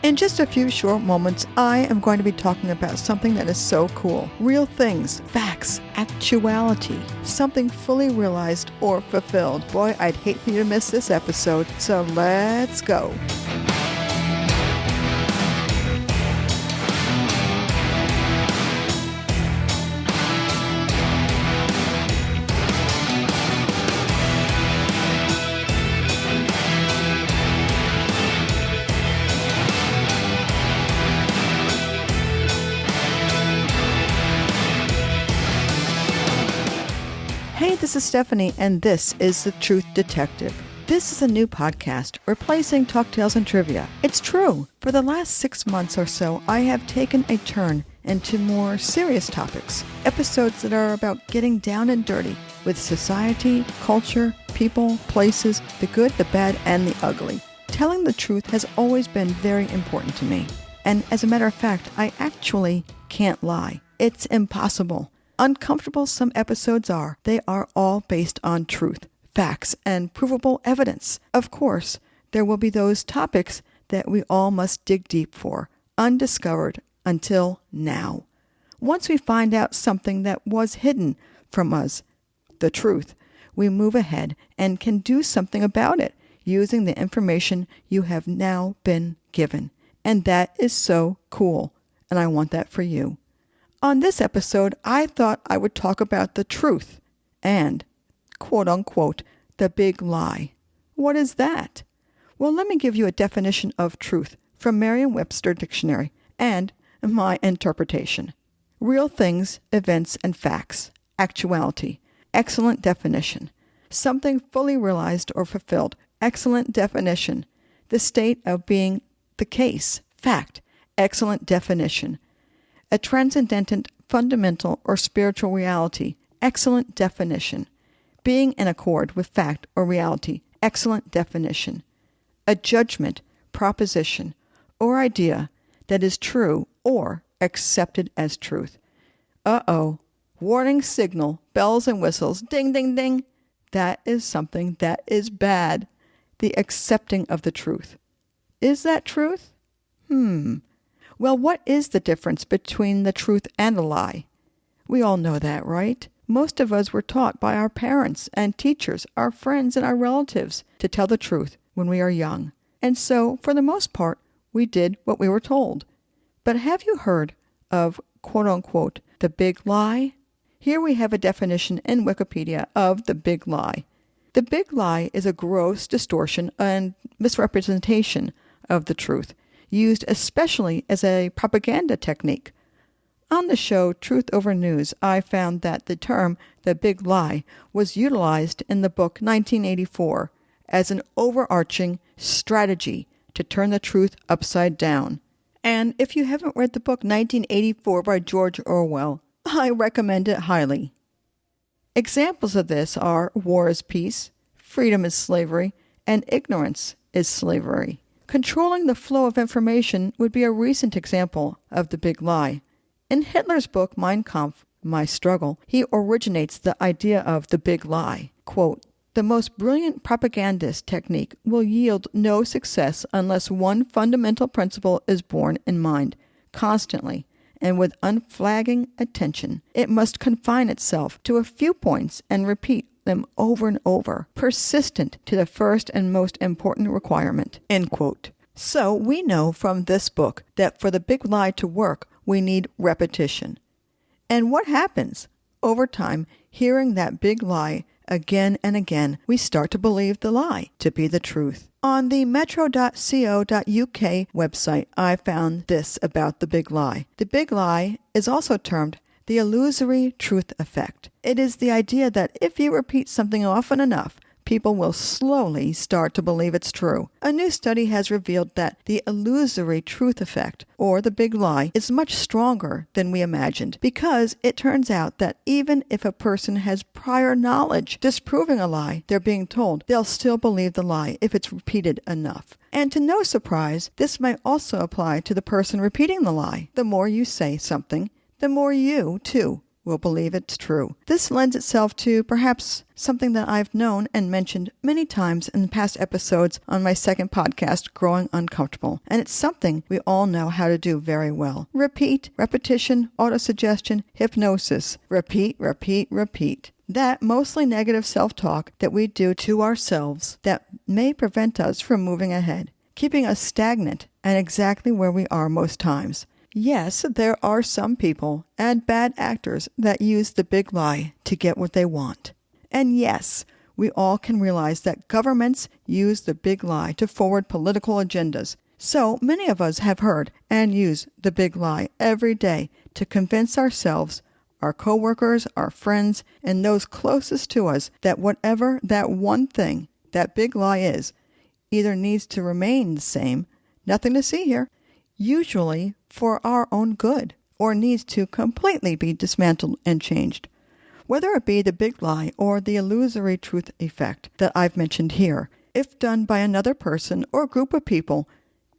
In just a few short moments, I am going to be talking about something that is so cool. Real things, facts, actuality, something fully realized or fulfilled. Boy, I'd hate for you to miss this episode, so let's go. Hey, this is Stephanie, and this is The Truth Detective. This is a new podcast replacing Talk Tales and Trivia. It's true. For the last 6 months or so, I have taken a turn into more serious topics. Episodes that are about getting down and dirty with society, culture, people, places, the good, the bad, and the ugly. Telling the truth has always been very important to me. And as a matter of fact, I actually can't lie. It's impossible. Uncomfortable some episodes are, they are all based on truth, facts, and provable evidence. Of course, there will be those topics that we all must dig deep for, undiscovered until now. Once we find out something that was hidden from us, the truth, we move ahead and can do something about it using the information you have now been given. And that is so cool, and I want that for you. On this episode, I thought I would talk about the truth and, quote-unquote, the big lie. What is that? Well, let me give you a definition of truth from Merriam-Webster Dictionary and my interpretation. Real things, events, and facts. Actuality. Excellent definition. Something fully realized or fulfilled. Excellent definition. The state of being the case. Fact. Excellent definition. A transcendent, fundamental, or spiritual reality. Excellent definition. Being in accord with fact or reality. Excellent definition. A judgment, proposition, or idea that is true or accepted as truth. Uh-oh. Warning signal, bells and whistles, ding, ding, ding. That is something that is bad. The accepting of the truth. Is that truth? Well, what is the difference between the truth and a lie? We all know that, right? Most of us were taught by our parents and teachers, our friends and our relatives to tell the truth when we are young. And so, for the most part, we did what we were told. But have you heard of, quote-unquote, the big lie? Here we have a definition in Wikipedia of the big lie. The big lie is a gross distortion and misrepresentation of the truth, used especially as a propaganda technique. On the show Truth Over News, I found that the term, the big lie, was utilized in the book 1984 as an overarching strategy to turn the truth upside down. And if you haven't read the book 1984 by George Orwell, I recommend it highly. Examples of this are war is peace, freedom is slavery, and ignorance is slavery. Controlling the flow of information would be a recent example of the big lie. In Hitler's book Mein Kampf, My Struggle, he originates the idea of the big lie. Quote, the most brilliant propagandist technique will yield no success unless one fundamental principle is borne in mind, constantly, and with unflagging attention. It must confine itself to a few points and repeat them over and over, persistent to the first and most important requirement. End quote. So we know from this book that for the big lie to work, we need repetition. And what happens? Over time, hearing that big lie again and again, we start to believe the lie to be the truth. On the metro.co.uk website, I found this about the big lie. The big lie is also termed the illusory truth effect. It is the idea that if you repeat something often enough, people will slowly start to believe it's true. A new study has revealed that the illusory truth effect, or the big lie, is much stronger than we imagined, because it turns out that even if a person has prior knowledge disproving a lie they're being told, they'll still believe the lie if it's repeated enough. And to no surprise, this might also apply to the person repeating the lie. The more you say something, the more you, too, will believe it's true. This lends itself to perhaps something that I've known and mentioned many times in past episodes on my second podcast, Growing Uncomfortable. And it's something we all know how to do very well. Repeat, repetition, autosuggestion, hypnosis. Repeat, repeat, repeat. That mostly negative self-talk that we do to ourselves that may prevent us from moving ahead, keeping us stagnant and exactly where we are most times. Yes, there are some people and bad actors that use the big lie to get what they want. And yes, we all can realize that governments use the big lie to forward political agendas. So many of us have heard and use the big lie every day to convince ourselves, our coworkers, our friends, and those closest to us that whatever that one thing, that big lie is, either needs to remain the same, nothing to see here, usually for our own good, or needs to completely be dismantled and changed. Whether it be the big lie or the illusory truth effect that I've mentioned here, if done by another person or group of people,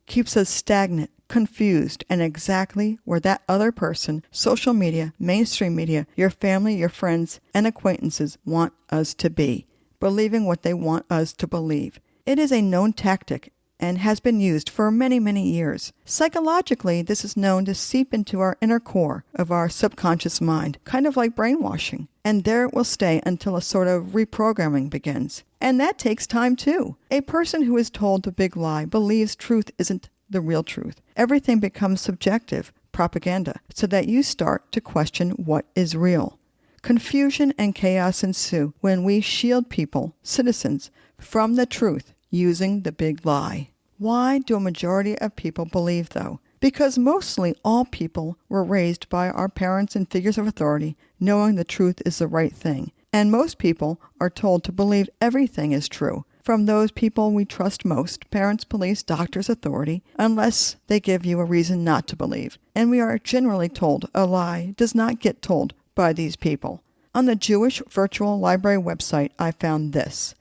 keeps us stagnant, confused, and exactly where that other person, social media, mainstream media, your family, your friends, and acquaintances want us to be, believing what they want us to believe. It is a known tactic and has been used for many, many years. Psychologically, this is known to seep into our inner core of our subconscious mind, kind of like brainwashing, and there it will stay until a sort of reprogramming begins. And that takes time too. A person who is told the big lie believes truth isn't the real truth. Everything becomes subjective, propaganda, so that you start to question what is real. Confusion and chaos ensue when we shield people, citizens, from the truth using the big lie. Why do a majority of people believe, though? Because mostly all people were raised by our parents and figures of authority, knowing the truth is the right thing. And most people are told to believe everything is true, from those people we trust most, parents, police, doctors, authority, unless they give you a reason not to believe. And we are generally told a lie does not get told by these people. On the Jewish Virtual Library website, I found this.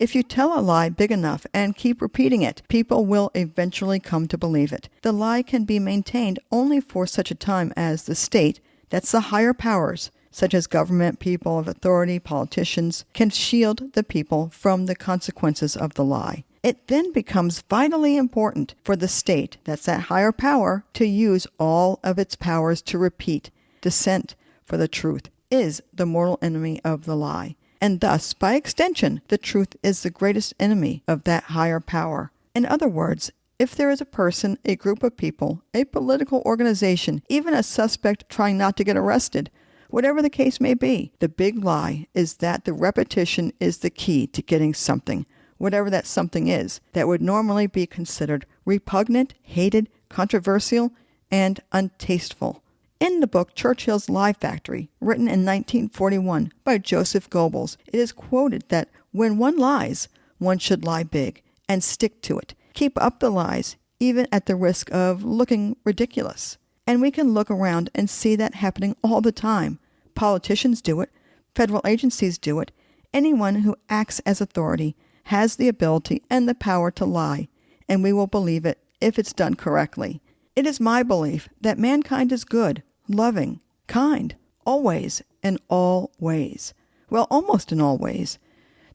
If you tell a lie big enough and keep repeating it, people will eventually come to believe it. The lie can be maintained only for such a time as the state, that's the higher powers, such as government, people of authority, politicians, can shield the people from the consequences of the lie. It then becomes vitally important for the state, that's that higher power, to use all of its powers to repeat. Dissent for the truth is the mortal enemy of the lie. And thus, by extension, the truth is the greatest enemy of that higher power. In other words, if there is a person, a group of people, a political organization, even a suspect trying not to get arrested, whatever the case may be, the big lie is that the repetition is the key to getting something, whatever that something is, that would normally be considered repugnant, hated, controversial, and untasteful. In the book Churchill's Lie Factory, written in 1941 by Joseph Goebbels, it is quoted that when one lies, one should lie big and stick to it. Keep up the lies, even at the risk of looking ridiculous. And we can look around and see that happening all the time. Politicians do it. Federal agencies do it. Anyone who acts as authority has the ability and the power to lie, and we will believe it if it's done correctly. It is my belief that mankind is good, loving, kind, always, in all ways. Well, almost in all ways.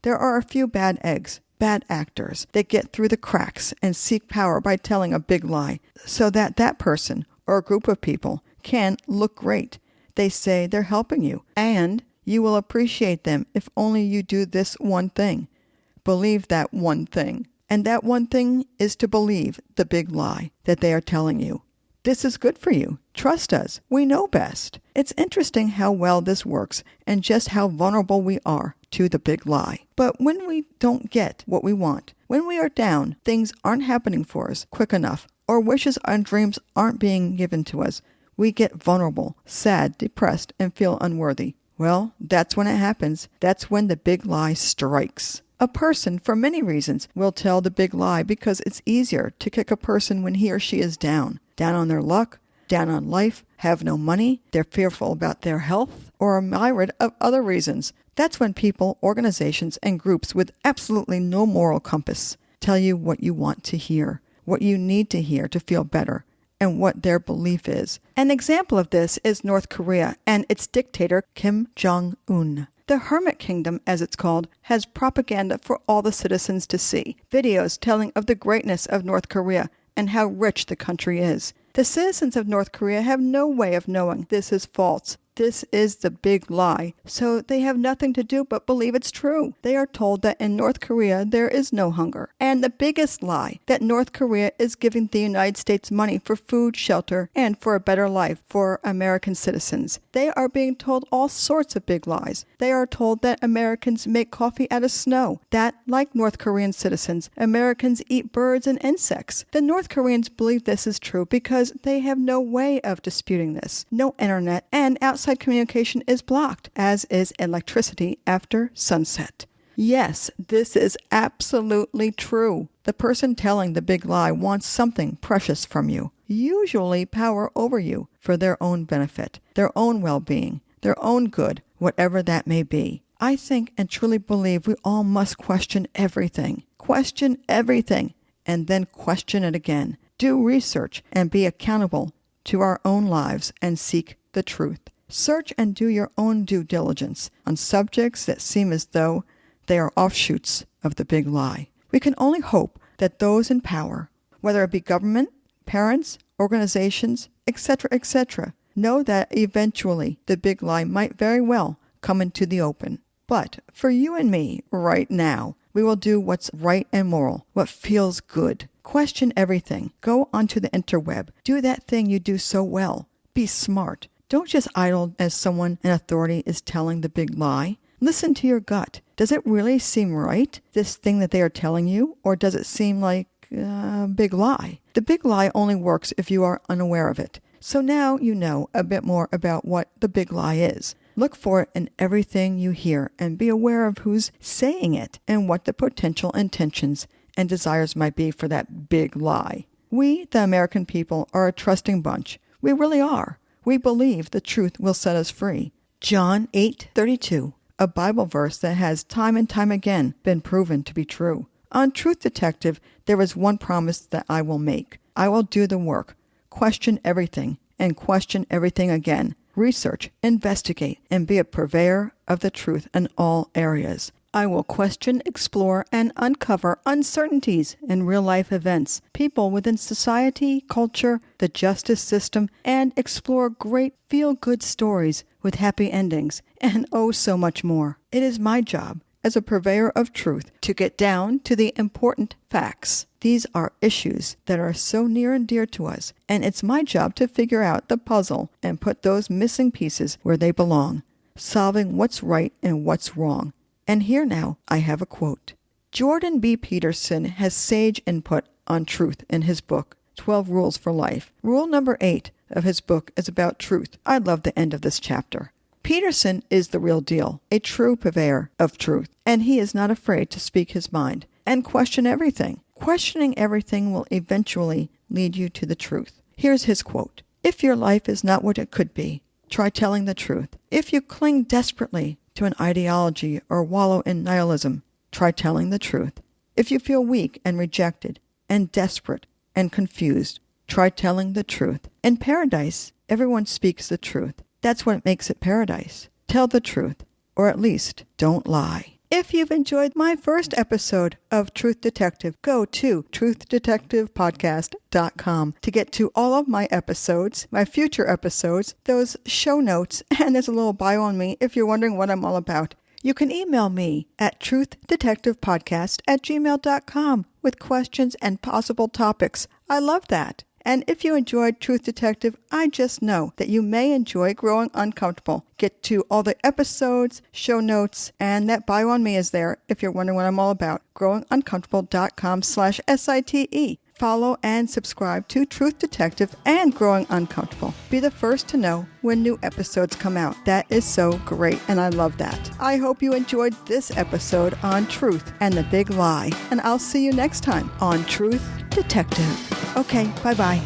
There are a few bad eggs, bad actors, that get through the cracks and seek power by telling a big lie, so that that person or a group of people can look great. They say they're helping you, and you will appreciate them if only you do this one thing. Believe that one thing. And that one thing is to believe the big lie that they are telling you. This is good for you. Trust us. We know best. It's interesting how well this works and just how vulnerable we are to the big lie. But when we don't get what we want, when we are down, things aren't happening for us quick enough, or wishes and dreams aren't being given to us, we get vulnerable, sad, depressed, and feel unworthy. Well, that's when it happens. That's when the big lie strikes. A person, for many reasons, will tell the big lie because it's easier to kick a person when he or she is down on their luck, down on life, have no money, they're fearful about their health, or a myriad of other reasons. That's when people, organizations, and groups with absolutely no moral compass tell you what you want to hear, what you need to hear to feel better. and what their belief is. An example of this is North Korea and its dictator Kim Jong-un. The Hermit Kingdom, as it's called, has propaganda for all the citizens to see, videos telling of the greatness of North Korea and how rich the country is. The citizens of North Korea have no way of knowing this is false. This is the big lie, so they have nothing to do but believe it's true. They are told that in North Korea there is no hunger. And the biggest lie, that North Korea is giving the United States money for food, shelter, and for a better life for American citizens. They are being told all sorts of big lies. They are told that Americans make coffee out of snow, that, like North Korean citizens, Americans eat birds and insects. The North Koreans believe this is true because they have no way of disputing this. No internet, and outside communication is blocked, as is electricity after sunset. Yes, this is absolutely true. The person telling the big lie wants something precious from you, usually power over you for their own benefit, their own well-being, their own good, whatever that may be. I think and truly believe we all must question everything, and then question it again. Do research and be accountable to our own lives and seek the truth. Search and do your own due diligence on subjects that seem as though they are offshoots of the big lie. We can only hope that those in power, whether it be government, parents, organizations, etc., know that eventually the big lie might very well come into the open. But for you and me right now, we will do what's right and moral, what feels good. Question everything. Go onto the interweb. Do that thing you do so well. Be smart. Don't just idle as someone in authority is telling the big lie. Listen to your gut. Does it really seem right, this thing that they are telling you, or does it seem like a big lie? The big lie only works if you are unaware of it. So now you know a bit more about what the big lie is. Look for it in everything you hear and be aware of who's saying it and what the potential intentions and desires might be for that big lie. We, the American people, are a trusting bunch. We really are. We believe the truth will set us free. John 8:32, a Bible verse that has time and time again been proven to be true. On Truth Detective, there is one promise that I will make. I will do the work, question everything, and question everything again. Research, investigate, and be a purveyor of the truth in all areas. I will question, explore, and uncover uncertainties in real-life events, people within society, culture, the justice system, and explore great feel-good stories with happy endings, and oh so much more. It is my job as a purveyor of truth to get down to the important facts. These are issues that are so near and dear to us, and it's my job to figure out the puzzle and put those missing pieces where they belong, solving what's right and what's wrong. And here now, I have a quote. Jordan B. Peterson has sage input on truth in his book, 12 Rules for Life. Rule number 8 of his book is about truth. I love the end of this chapter. Peterson is the real deal, a true purveyor of truth, and he is not afraid to speak his mind and question everything. Questioning everything will eventually lead you to the truth. Here's his quote. If your life is not what it could be, try telling the truth. If you cling desperately to an ideology or wallow in nihilism, try telling the truth. If you feel weak and rejected and desperate and confused, try telling the truth. In paradise, everyone speaks the truth. That's what makes it paradise. Tell the truth, or at least don't lie. If you've enjoyed my first episode of Truth Detective, go to truthdetectivepodcast.com to get to all of my episodes, my future episodes, those show notes, and there's a little bio on me if you're wondering what I'm all about. You can email me at truthdetectivepodcast@gmail.com with questions and possible topics. I love that. And if you enjoyed Truth Detective, I just know that you may enjoy Growing Uncomfortable. Get to all the episodes, show notes, and that bio on me is there if you're wondering what I'm all about. growinguncomfortable.com/SITE. Follow and subscribe to Truth Detective and Growing Uncomfortable. Be the first to know when new episodes come out. That is so great, and I love that. I hope you enjoyed this episode on Truth and the Big Lie, and I'll see you next time on Truth Detective. Okay, bye-bye.